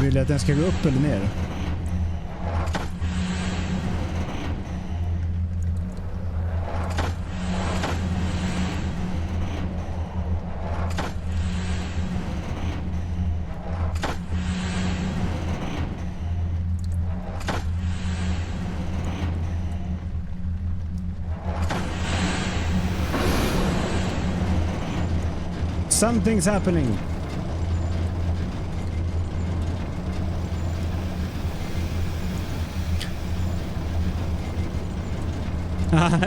Vill jag att den ska gå upp eller ner? Something's happening.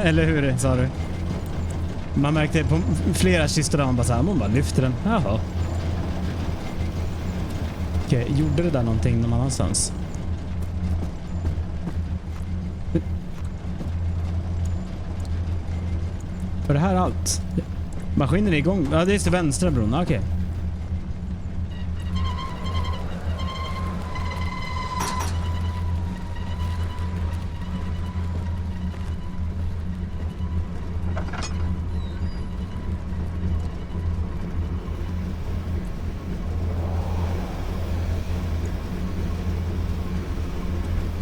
Eller hur sa du? Man märkte på flera kistor där man bara såhär, man bara lyfter den. Jaha. Okej, gjorde det där någonting någon annanstans? Var det här allt? Maskinen är igång. Ja, det är till vänstra bron. Okej.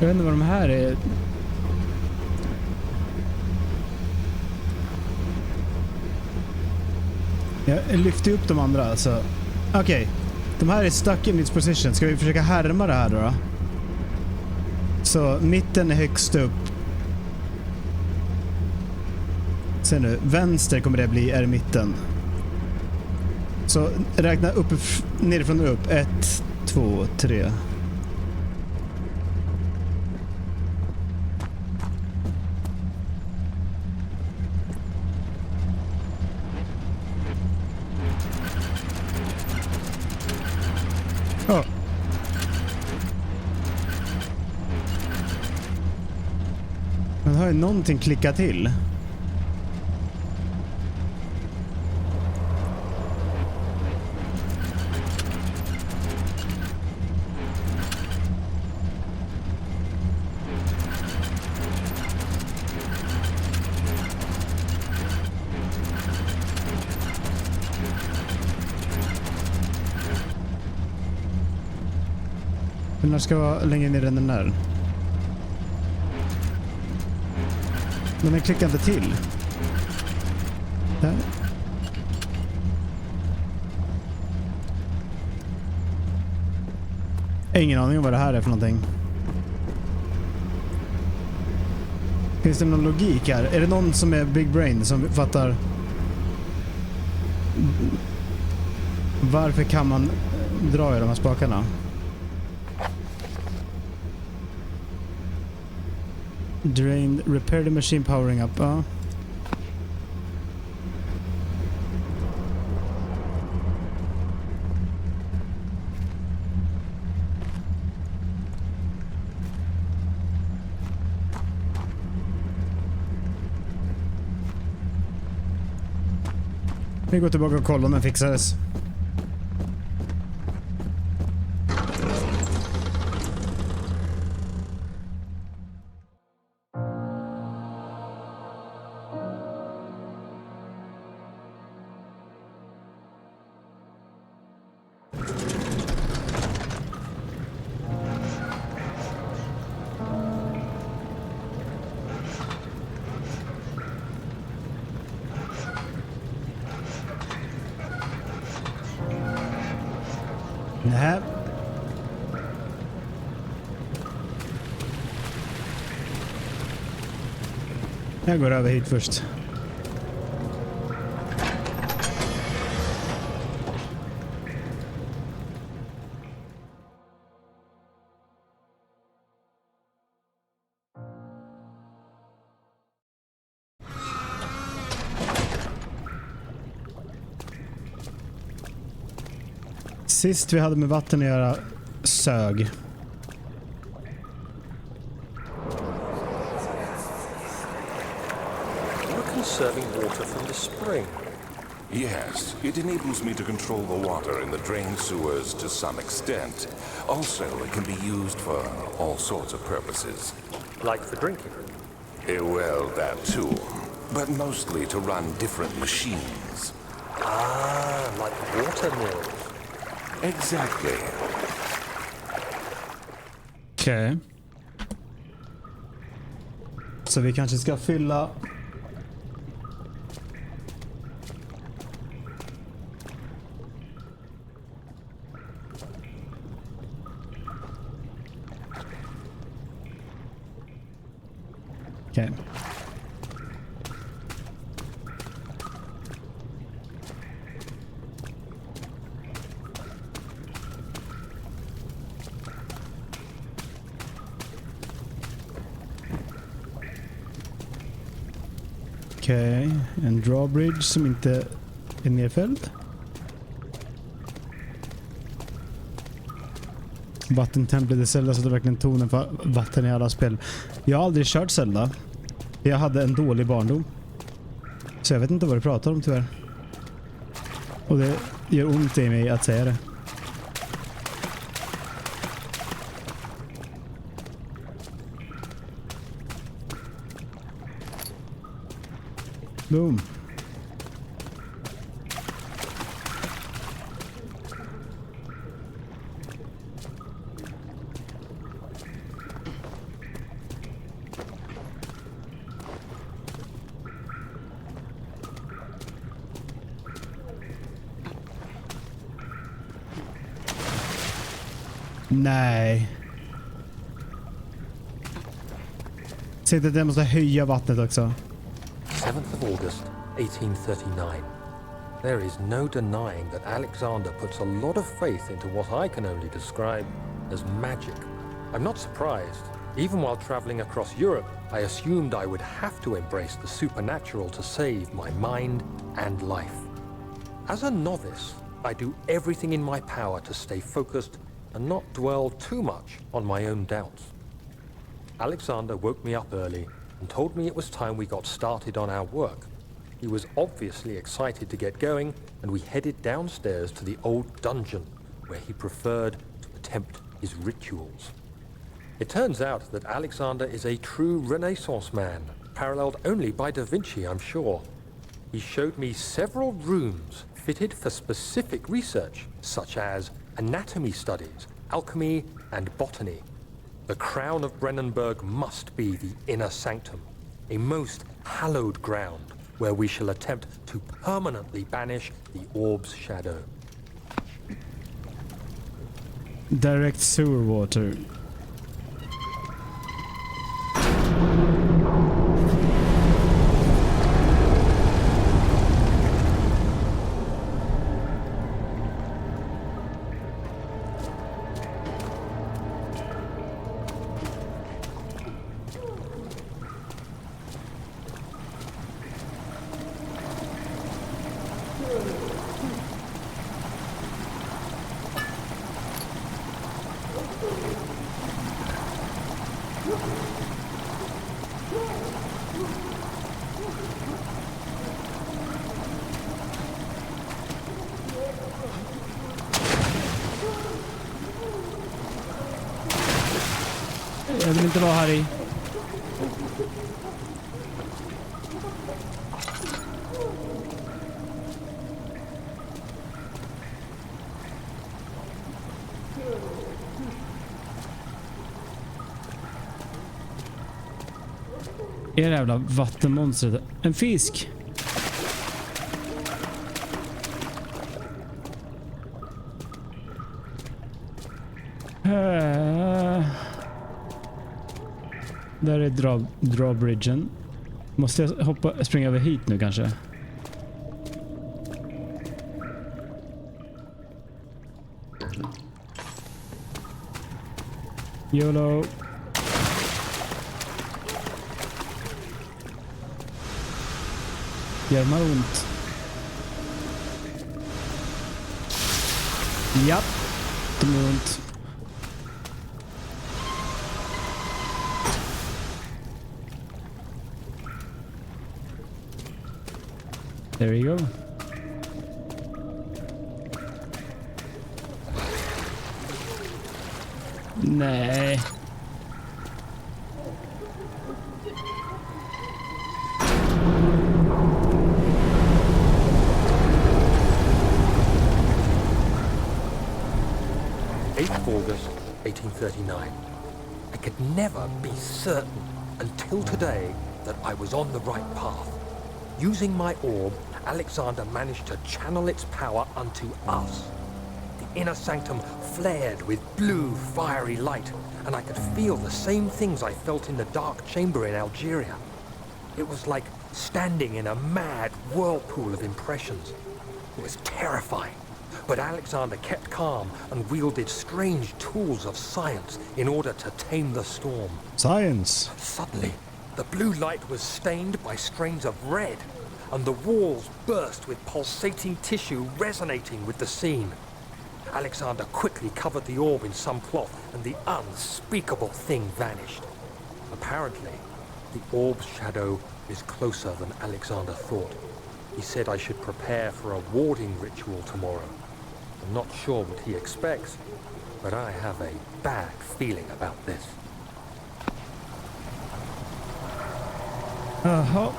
Jag vet inte vad de här är. Jag lyfter upp de andra alltså. Okej. De här är stuck in its position. Ska vi försöka härma det här då? Så mitten är högst upp. Se nu, vänster kommer det bli är i mitten. Så räkna upp nerifrån och upp. 1, 2, 3. Oh. Men har ju någonting klickat till. Den ska vara längre ner än den där. Men den klickar inte till. Där. Ingen aning om vad det här är för någonting. Finns det någon logik här? Är det någon som är big brain som fattar varför kan man dra i de här spakarna? Drain, repair the machine powering up. Ja. Vi går tillbaka och kollar om den fixades. Nej. Jag går över hit först. Sist vi hade med vatten att göra sög. You're conserving water from the spring. Yes, it enables me to control the water in the drain sewers to some extent. Also, it can be used for all sorts of purposes. Like for drinking? Well, that too. But mostly to run different machines. Ah, like water mills. Exactly. Okej. Så vi kanske ska fylla... Okej. Okej, en drawbridge som inte är nedfälld. Vattentemplet i Zelda så det verkligen tonen för vatten i alla spel. Jag har aldrig kört Zelda. Jag hade en dålig barndom. Så jag vet inte vad du pratar om tyvärr. Och det gör ont i mig att säga det. Boom. Nej. Säg att jag måste höja vattnet också. 7th of August, 1839. There is no denying that Alexander puts a lot of faith into what I can only describe as magic. I'm not surprised. Even while traveling across Europe, I assumed I would have to embrace the supernatural to save my mind and life. As a novice, I do everything in my power to stay focused and not dwell too much on my own doubts. Alexander woke me up early and told me it was time we got started on our work. He was obviously excited to get going, and we headed downstairs to the old dungeon, where he preferred to attempt his rituals. It turns out that Alexander is a true Renaissance man, paralleled only by Da Vinci, I'm sure. He showed me several rooms fitted for specific research, such as anatomy studies, alchemy, and botany. The crown of Brennenburg must be the inner sanctum, a most hallowed ground where we shall attempt to permanently banish the orb's shadow. Direct sewer water. Jag vill inte vara här i. Är det jävla vattenmonstret? En fisk. Där är drawbridgen. Måste jag springa över hit nu kanske? YOLO. Gör mig ont. Japp. Det gör ont. There we go. Nej. August 1839. I could never be certain until today that I was on the right path. Using my orb, Alexander managed to channel its power unto us. The inner sanctum flared with blue, fiery light, and I could feel the same things I felt in the dark chamber in Algeria. It was like standing in a mad whirlpool of impressions. It was terrifying, but Alexander kept calm and wielded strange tools of science in order to tame the storm. Science. Suddenly, the blue light was stained by strains of red, and the walls burst with pulsating tissue resonating with the scene. Alexander quickly covered the orb in some cloth, and the unspeakable thing vanished. Apparently, the orb's shadow is closer than Alexander thought. He said I should prepare for a warding ritual tomorrow. I'm not sure what he expects, but I have a bad feeling about this. Jaha.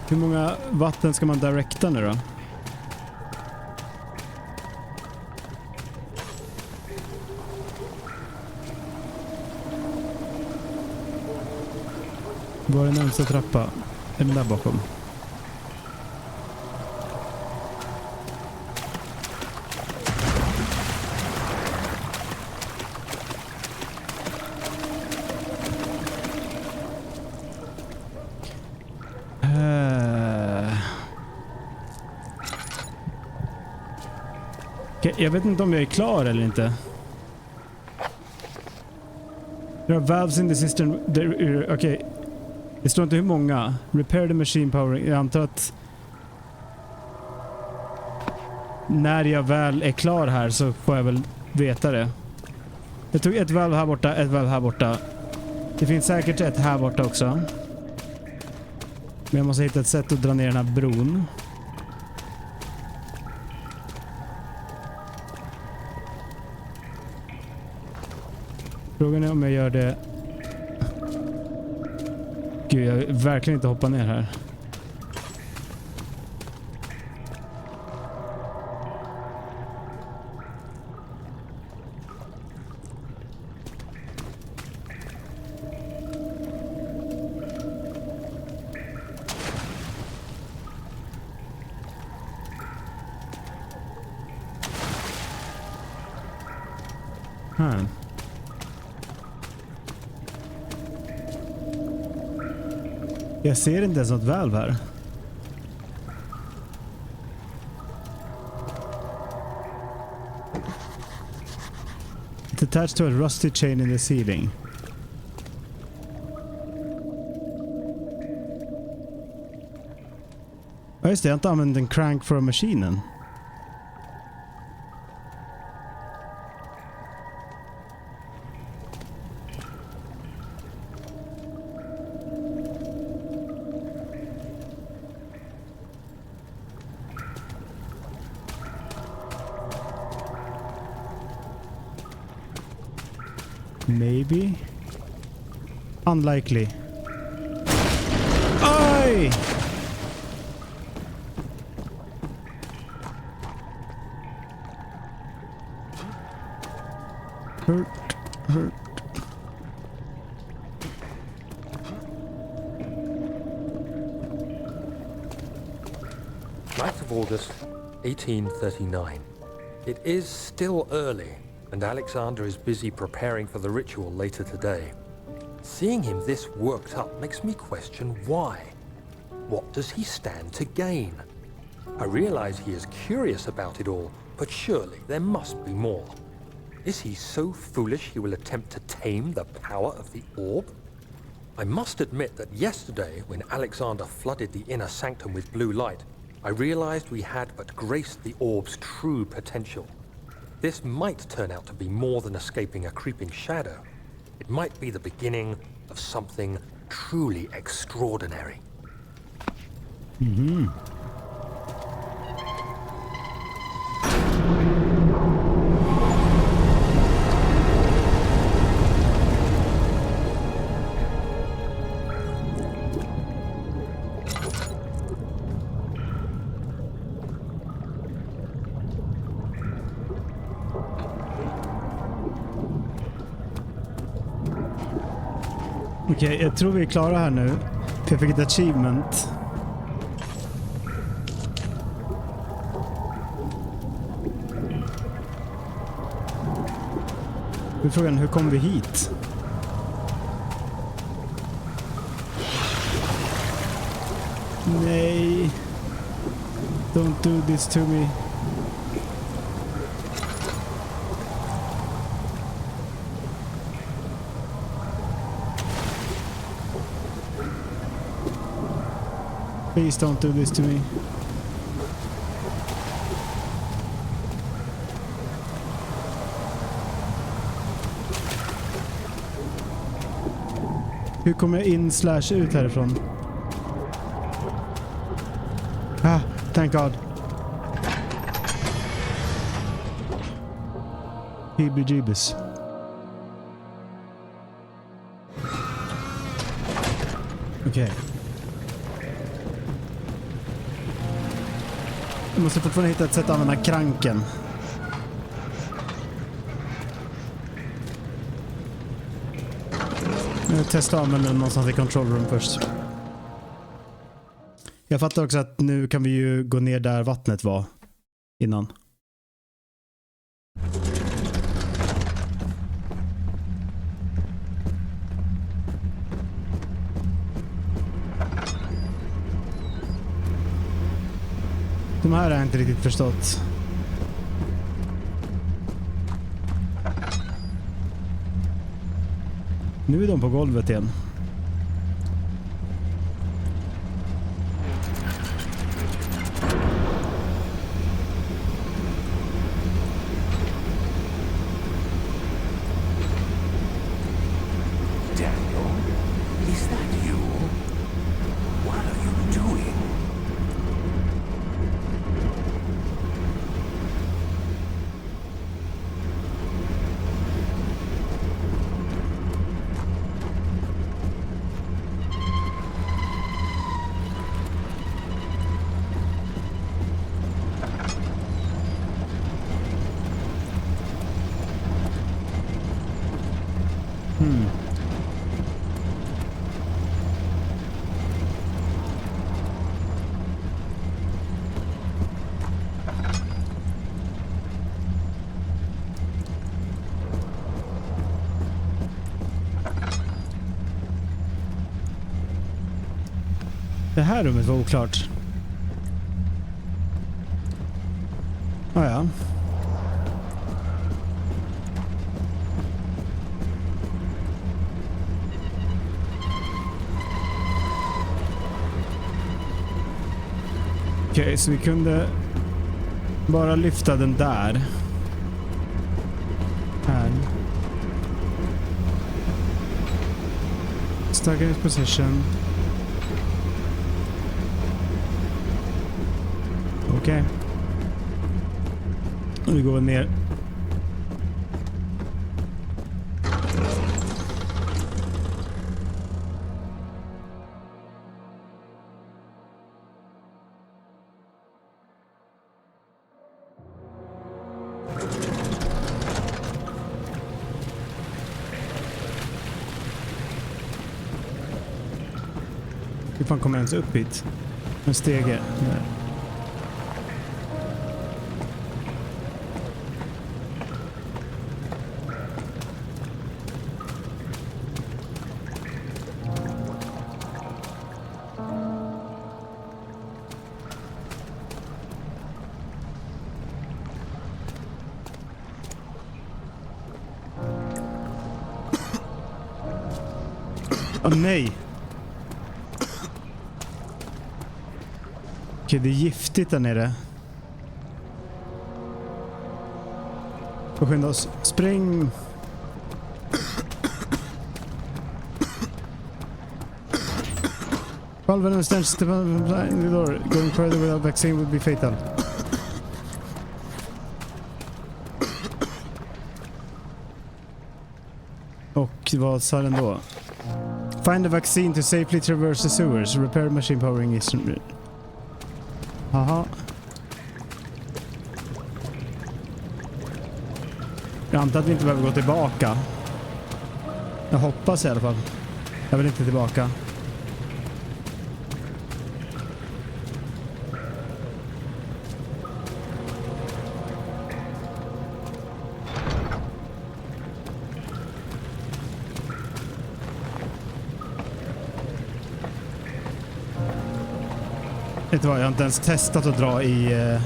Hur många vatten ska man direkta nu då? Var är närmsta trappa? Är den där bakom? Jag vet inte om jag är klar eller inte. There are valves in the system. Okej. Det står inte hur många. Repair the machine power. Jag antar att när jag väl är klar här så får jag väl veta det. Jag tog ett valv här borta, ett valv här borta. Det finns säkert ett här borta också. Men jag måste hitta ett sätt att dra ner den här bron. Frågan är om jag gör det... Gud, jag vill verkligen inte hoppa ner här. Här. Jag ser inte ens något valv här. It's attached to a rusty chain in the ceiling. Ja just det, jag har inte använt en crank för maskinen. Maybe. Unlikely. Oj! Hurt. Ninth of August, 1839. It is still early, and Alexander is busy preparing for the ritual later today. Seeing him this worked up makes me question why. What does he stand to gain? I realize he is curious about it all, but surely there must be more. Is he so foolish he will attempt to tame the power of the orb? I must admit that yesterday, when Alexander flooded the inner sanctum with blue light, I realized we had but graced the orb's true potential. This might turn out to be more than escaping a creeping shadow. It might be the beginning of something truly extraordinary. Mm-hmm. Okej, jag tror vi är klara här nu. För jag fick ett achievement. Nu är frågan, hur kom vi hit? Nej. Don't do this to me. Please don't do this to me. Hur kommer jag in / ut härifrån? Ah, thank God. Heebie-jeebies. Okej. Jag måste fortfarande hitta ett sätt att använda kranken. Jag testar att använda den någonstans i control room först. Jag fattar också att nu kan vi ju gå ner där vattnet var innan. De här har jag inte riktigt förstått. Nu är de på golvet igen. Daniel, is that you? What are you doing? Det här rummet var oklart. Ah, ja. Okej, så vi kunde bara lyfta den där. Här. Stuck in its position. Okej. Och vi går ner. Hur fan kommer jag ens upp hit? En stege. Nej. Åh nej! Okej, det är giftigt där nere. Och skynda oss. Spring! Valven and stench the door. Going further without vaccine would be fatal. Och vad sa den då? Find a vaccine to safely traverse the sewers. Repair machine powering is... Haha. Jag antar att vi inte behöver gå tillbaka. Jag hoppas i alla fall. Jag vill inte tillbaka. Vet du vad, jag har inte ens testat att dra i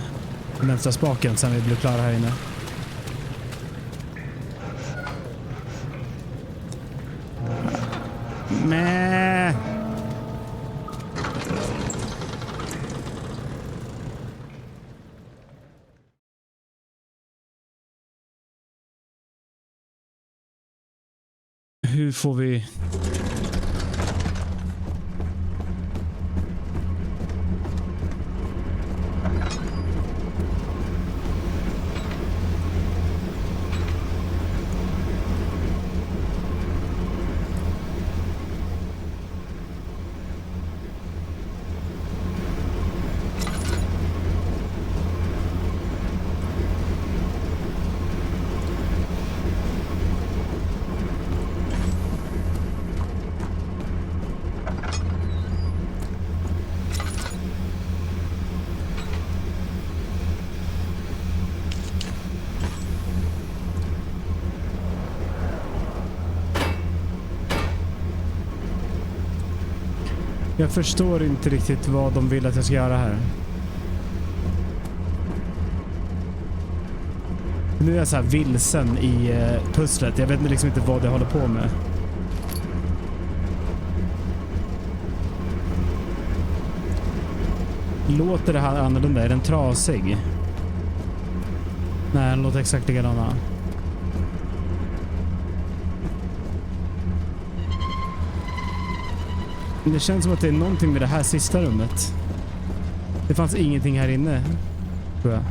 vänstra spaken sen vi blev klara här inne. Mäh. Hur får vi... Jag förstår inte riktigt vad de vill att jag ska göra här. Nu är jag så här vilsen i pusslet. Jag vet liksom inte vad jag håller på med. Låter det här annorlunda? Är den trasig? Nej, den låter exakt likadana. Det känns som att det är någonting med det här sista rummet. Det fanns ingenting här inne, tror jag.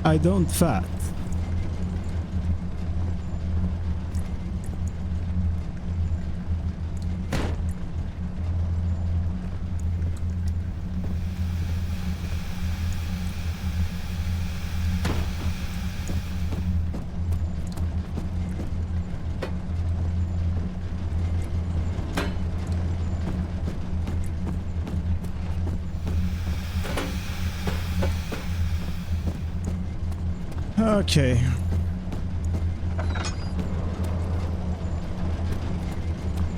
I don't fat. Okej.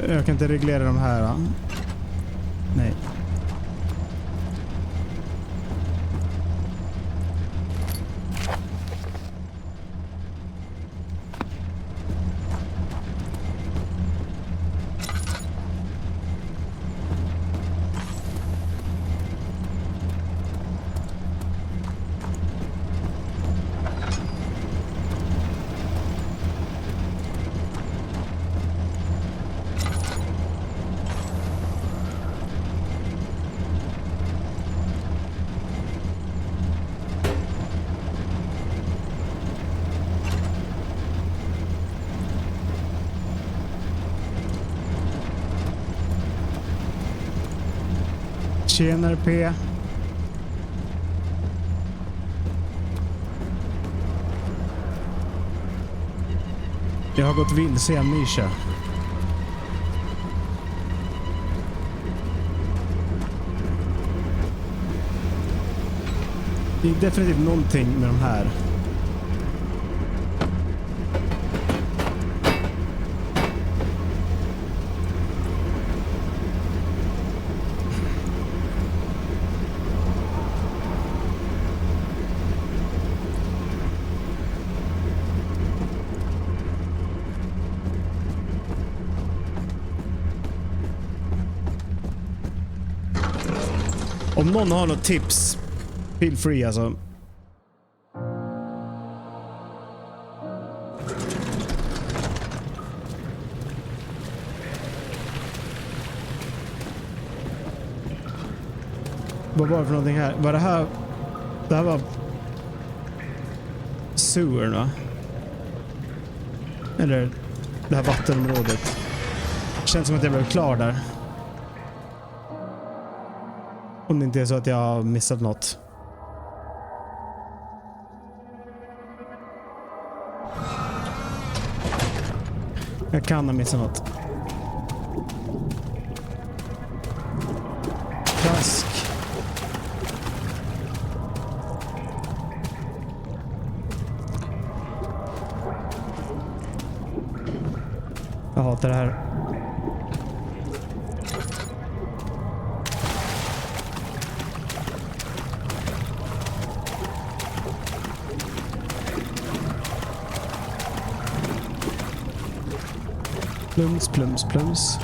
Jag kan inte reglera de här, va? Nej. Tjenare P. Jag har gått vilse i Amnesia. Det är definitivt någonting med de här. Om någon har något tips, feel free alltså. Vad var det för någonting här? Var det här... Det här var... Sewern, va? Eller det här vattenområdet. Känns som att jag blev klar där. Om det inte är så att jag har missat något. Jag kan ha missat något. Krask. Jag hatar det här. Plums, plums, plums.